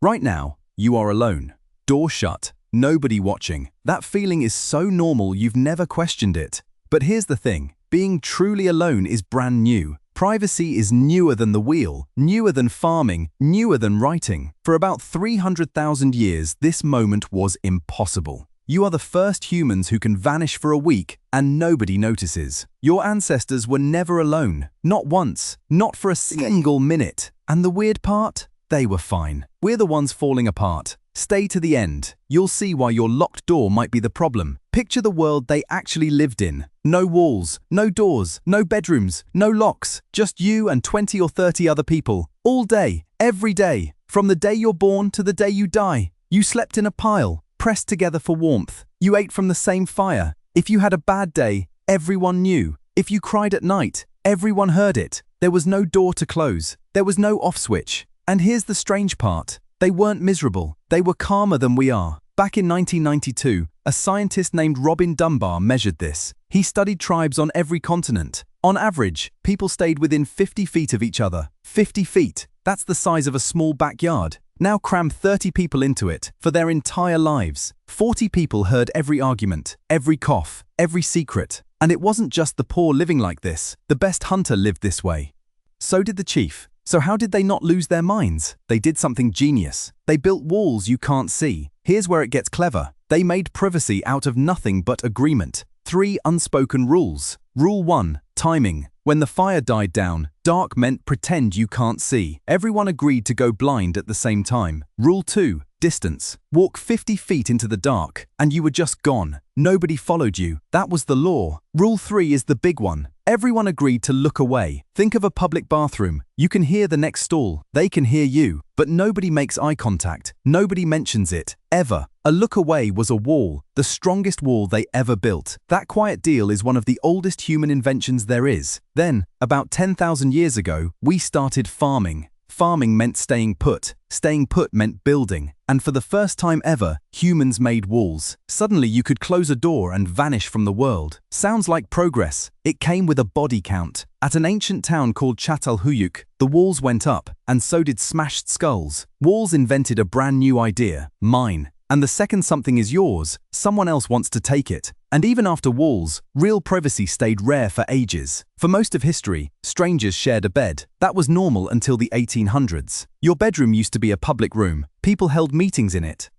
Right now, you are alone. Door shut, nobody watching. That feeling is so normal you've never questioned it. But here's the thing, being truly alone is brand new. Privacy is newer than the wheel, newer than farming, newer than writing. For about 300,000 years, this moment was impossible. You are the first humans who can vanish for a week and nobody notices. Your ancestors were never alone, not once, not for a single minute. And the weird part? They were fine. We're the ones falling apart. Stay to the end. You'll see why your locked door might be the problem. Picture the world they actually lived in. No walls, no doors, no bedrooms, no locks. Just you and 20 or 30 other people. All day, every day. From the day you're born to the day you die. You slept in a pile, pressed together for warmth. You ate from the same fire. If you had a bad day, everyone knew. If you cried at night, everyone heard it. There was no door to close. There was no off switch. And here's the strange part. They weren't miserable. They were calmer than we are. Back in 1992, a scientist named Dunbar measured this. He studied tribes on every continent. On average, people stayed within 50 feet of each other. 50 feet. That's the size of a small backyard. Now cram 30 people into it for their entire lives. 40 people heard every argument, every cough, every secret. And it wasn't just the poor living like this. The best hunter lived this way. So did the chief. So how did they not lose their minds? They did something genius. They built walls you can't see. Here's where it gets clever. They made privacy out of nothing but agreement. 3 unspoken rules. Rule 1, timing. When the fire died down, dark meant pretend you can't see. Everyone agreed to go blind at the same time. Rule 2, distance. Walk 50 feet into the dark, and you were just gone. Nobody followed you. That was the law. Rule 3 is the big one. Everyone agreed to look away. Think of a public bathroom. You can hear the next stall. They can hear you. But nobody makes eye contact. Nobody mentions it. Ever. A look away was a wall, the strongest wall they ever built. That quiet deal is one of the oldest human inventions there is. Then, about 10,000 years ago, we started farming. Farming meant staying put. Staying put meant building. And for the first time ever, humans made walls. Suddenly you could close a door and vanish from the world. Sounds like progress. It came with a body count. At an ancient town called Çatalhöyük, the walls went up, and so did smashed skulls. Walls invented a brand new idea, mine. And the second something is yours, someone else wants to take it. And even after walls, real privacy stayed rare for ages. For most of history, strangers shared a bed. That was normal until the 1800s. Your bedroom used to be a public room. People held meetings in it.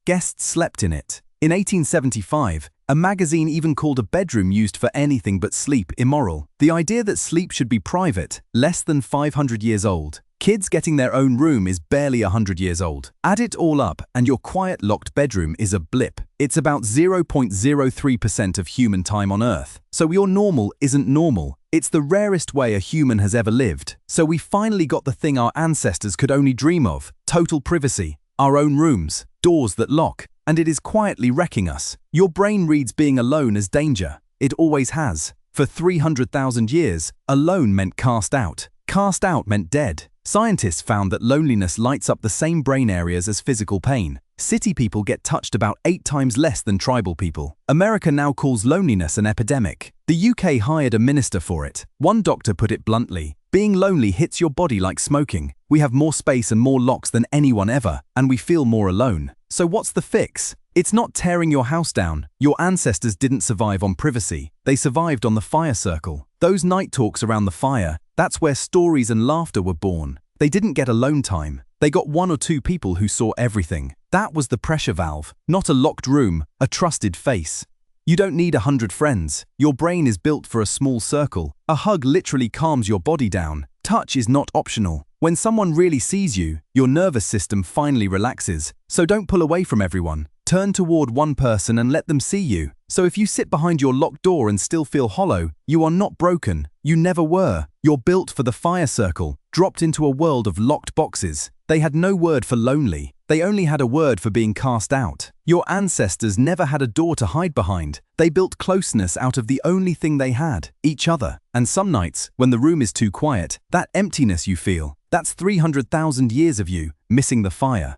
Guests slept in it. In 1875, a magazine even called a bedroom used for anything but sleep immoral. The idea that sleep should be private, less than 500 years old. Kids getting their own room is barely 100 years old. Add it all up and your quiet locked bedroom is a blip. It's about 0.03% of human time on Earth. So your normal isn't normal. It's the rarest way a human has ever lived. So we finally got the thing our ancestors could only dream of. Total privacy. Our own rooms. Doors that lock. And it is quietly wrecking us. Your brain reads being alone as danger. It always has. For 300,000 years, alone meant cast out. Cast out meant dead. Scientists found that loneliness lights up the same brain areas as physical pain. City people get touched about 8 times less than tribal people. America now calls loneliness an epidemic. The UK hired a minister for it. One doctor put it bluntly, being lonely hits your body like smoking. We have more space and more locks than anyone ever, and we feel more alone. So what's the fix? It's not tearing your house down. Your ancestors didn't survive on privacy. They survived on the fire circle. Those night talks around the fire, that's where stories and laughter were born. They didn't get alone time. They got 1 or 2 people who saw everything. That was the pressure valve, not a locked room, a trusted face. You don't need 100 friends. Your brain is built for a small circle. A hug literally calms your body down. Touch is not optional. When someone really sees you, your nervous system finally relaxes. So don't pull away from everyone. Turn toward one person and let them see you. So if you sit behind your locked door and still feel hollow, you are not broken. You never were. You're built for the fire circle, dropped into a world of locked boxes. They had no word for lonely. They only had a word for being cast out. Your ancestors never had a door to hide behind. They built closeness out of the only thing they had, each other. And some nights, when the room is too quiet, that emptiness you feel, that's 300,000 years of you missing the fire.